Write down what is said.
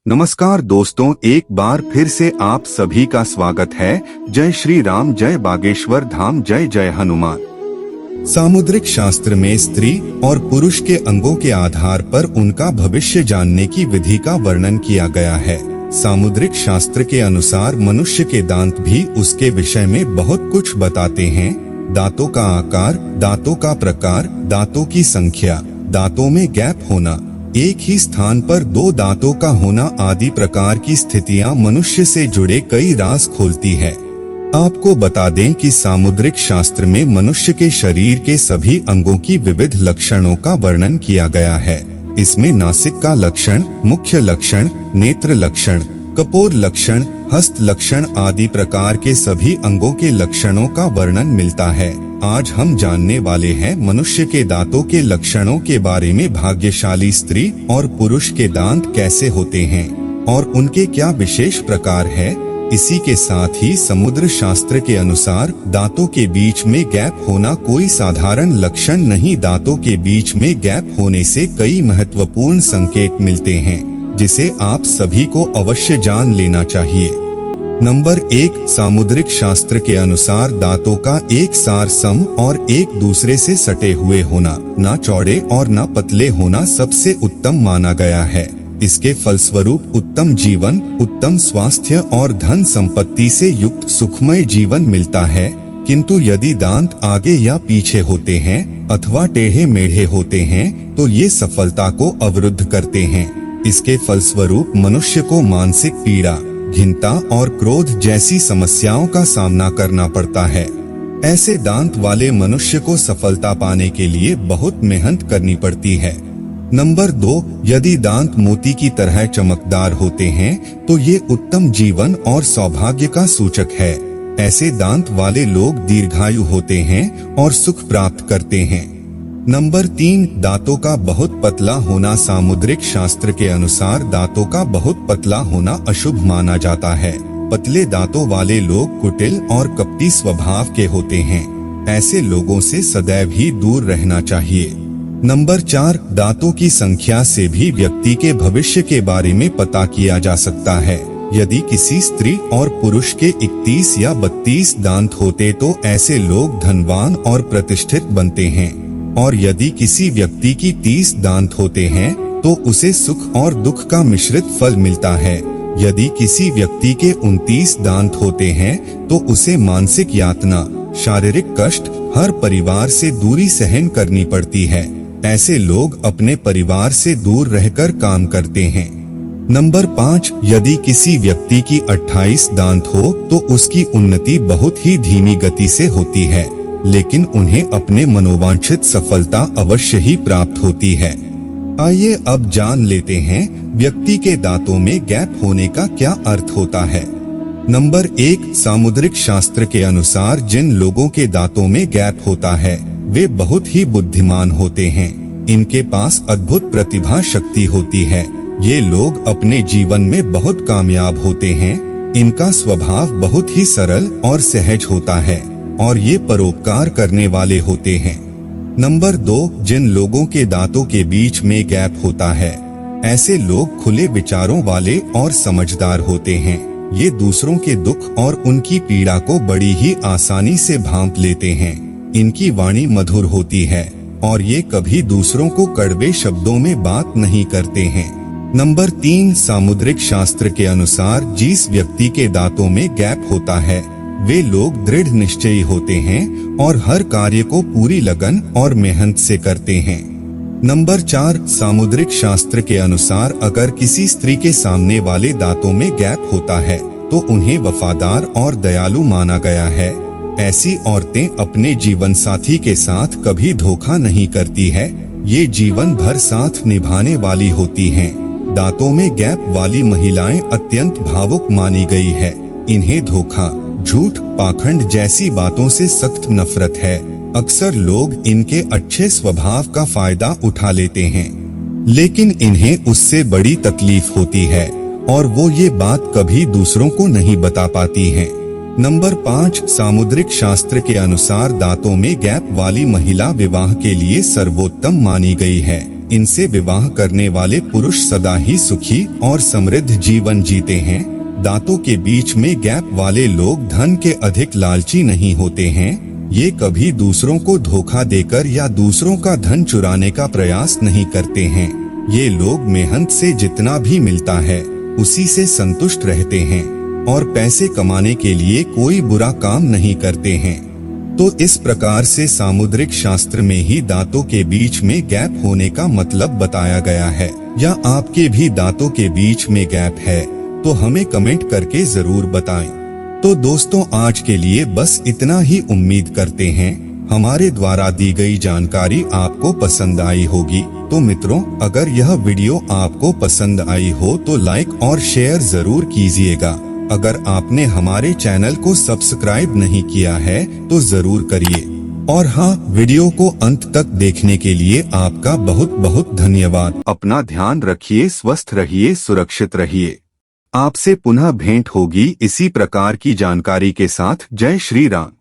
नमस्कार दोस्तों, एक बार फिर से आप सभी का स्वागत है। जय श्री राम, जय बागेश्वर धाम, जय जय हनुमान। सामुद्रिक शास्त्र में स्त्री और पुरुष के अंगों के आधार पर उनका भविष्य जानने की विधि का वर्णन किया गया है। सामुद्रिक शास्त्र के अनुसार मनुष्य के दांत भी उसके विषय में बहुत कुछ बताते हैं। दांतों का आकार, दांतों का प्रकार, दांतों की संख्या, दांतों में गैप होना, एक ही स्थान पर दो दांतों का होना आदि प्रकार की स्थितियां मनुष्य से जुड़े कई राज खोलती है। आपको बता दें कि सामुद्रिक शास्त्र में मनुष्य के शरीर के सभी अंगों की विविध लक्षणों का वर्णन किया गया है। इसमें नासिक का लक्षण, मुख्य लक्षण, नेत्र लक्षण, कपोल लक्षण, हस्त लक्षण आदि प्रकार के सभी अंगों के लक्षणों का वर्णन मिलता है। आज हम जानने वाले हैं मनुष्य के दांतों के लक्षणों के बारे में। भाग्यशाली स्त्री और पुरुष के दांत कैसे होते हैं और उनके क्या विशेष प्रकार है। इसी के साथ ही समुद्र शास्त्र के अनुसार दांतों के बीच में गैप होना कोई साधारण लक्षण नहीं। दांतों के बीच में गैप होने से कई महत्वपूर्ण संकेत मिलते हैं, जिसे आप सभी को अवश्य जान लेना चाहिए। नंबर 1, सामुद्रिक शास्त्र के अनुसार दांतों का एक सार सम और एक दूसरे से सटे हुए होना, ना चौड़े और ना पतले होना सबसे उत्तम माना गया है। इसके फलस्वरूप उत्तम जीवन, उत्तम स्वास्थ्य और धन संपत्ति से युक्त सुखमय जीवन मिलता है। किंतु यदि दांत आगे या पीछे होते हैं अथवा टेढ़े मेढ़े होते हैं तो ये सफलता को अवरुद्ध करते हैं। इसके फलस्वरूप मनुष्य को मानसिक पीड़ा, घिनता और क्रोध जैसी समस्याओं का सामना करना पड़ता है। ऐसे दांत वाले मनुष्य को सफलता पाने के लिए बहुत मेहनत करनी पड़ती है। नंबर 2, यदि दांत मोती की तरह चमकदार होते हैं तो ये उत्तम जीवन और सौभाग्य का सूचक है। ऐसे दांत वाले लोग दीर्घायु होते हैं और सुख प्राप्त करते हैं। नंबर 3, दांतों का बहुत पतला होना। सामुद्रिक शास्त्र के अनुसार दांतों का बहुत पतला होना अशुभ माना जाता है। पतले दांतों वाले लोग कुटिल और कपटी स्वभाव के होते हैं। ऐसे लोगों से सदैव ही दूर रहना चाहिए। नंबर 4, दांतों की संख्या से भी व्यक्ति के भविष्य के बारे में पता किया जा सकता है। यदि किसी स्त्री और पुरुष के 31 या 32 दांत होते तो ऐसे लोग धनवान और प्रतिष्ठित बनते हैं। और यदि किसी व्यक्ति की 30 दांत होते हैं तो उसे सुख और दुख का मिश्रित फल मिलता है। यदि किसी व्यक्ति के 29 दांत होते हैं तो उसे मानसिक यातना, शारीरिक कष्ट, हर परिवार से दूरी सहन करनी पड़ती है। ऐसे लोग अपने परिवार से दूर रहकर काम करते हैं। नंबर 5, यदि किसी व्यक्ति की 28 दांत हो तो उसकी उन्नति बहुत ही धीमी गति से होती है, लेकिन उन्हें अपने मनोवांछित सफलता अवश्य ही प्राप्त होती है। आइए अब जान लेते हैं व्यक्ति के दांतों में गैप होने का क्या अर्थ होता है। नंबर 1, सामुद्रिक शास्त्र के अनुसार जिन लोगों के दांतों में गैप होता है वे बहुत ही बुद्धिमान होते हैं। इनके पास अद्भुत प्रतिभा शक्ति होती है। ये लोग अपने जीवन में बहुत कामयाब होते हैं। इनका स्वभाव बहुत ही सरल और सहज होता है और ये परोपकार करने वाले होते हैं। नंबर 2, जिन लोगों के दांतों के बीच में गैप होता है ऐसे लोग खुले विचारों वाले और समझदार होते हैं। ये दूसरों के दुख और उनकी पीड़ा को बड़ी ही आसानी से भांप लेते हैं। इनकी वाणी मधुर होती है और ये कभी दूसरों को कड़वे शब्दों में बात नहीं करते हैं। नंबर 3, सामुद्रिक शास्त्र के अनुसार जिस व्यक्ति के दांतों में गैप होता है वे लोग दृढ़ निश्चयी होते हैं और हर कार्य को पूरी लगन और मेहनत से करते हैं। नंबर 4, सामुद्रिक शास्त्र के अनुसार अगर किसी स्त्री के सामने वाले दांतों में गैप होता है तो उन्हें वफादार और दयालु माना गया है। ऐसी औरतें अपने जीवन साथी के साथ कभी धोखा नहीं करती है। ये जीवन भर साथ निभाने वाली होती हैं। दांतों में गैप वाली महिलाएं अत्यंत भावुक मानी गई है। इन्हें धोखा, झूठ, पाखंड जैसी बातों से सख्त नफरत है। अक्सर लोग इनके अच्छे स्वभाव का फायदा उठा लेते हैं, लेकिन इन्हें उससे बड़ी तकलीफ होती है और वो ये बात कभी दूसरों को नहीं बता पाती हैं। नंबर 5, सामुद्रिक शास्त्र के अनुसार दांतों में गैप वाली महिला विवाह के लिए सर्वोत्तम मानी गई है। इनसे विवाह करने वाले पुरुष सदा ही सुखी और समृद्ध जीवन जीते हैं। दांतों के बीच में गैप वाले लोग धन के अधिक लालची नहीं होते हैं। ये कभी दूसरों को धोखा देकर या दूसरों का धन चुराने का प्रयास नहीं करते हैं। ये लोग मेहनत से जितना भी मिलता है उसी से संतुष्ट रहते हैं और पैसे कमाने के लिए कोई बुरा काम नहीं करते हैं। तो इस प्रकार से सामुद्रिक शास्त्र में ही दांतों के बीच में गैप होने का मतलब बताया गया है। या आपके भी दांतों के बीच में गैप है तो हमें कमेंट करके जरूर बताएं। तो दोस्तों, आज के लिए बस इतना ही। उम्मीद करते हैं हमारे द्वारा दी गई जानकारी आपको पसंद आई होगी। तो मित्रों, अगर यह वीडियो आपको पसंद आई हो तो लाइक और शेयर जरूर कीजिएगा। अगर आपने हमारे चैनल को सब्सक्राइब नहीं किया है तो जरूर करिए। और हाँ, वीडियो को अंत तक देखने के लिए आपका बहुत बहुत धन्यवाद। अपना ध्यान रखिए, स्वस्थ रहिए, सुरक्षित रहिए। आपसे पुनः भेंट होगी इसी प्रकार की जानकारी के साथ। जय श्री राम।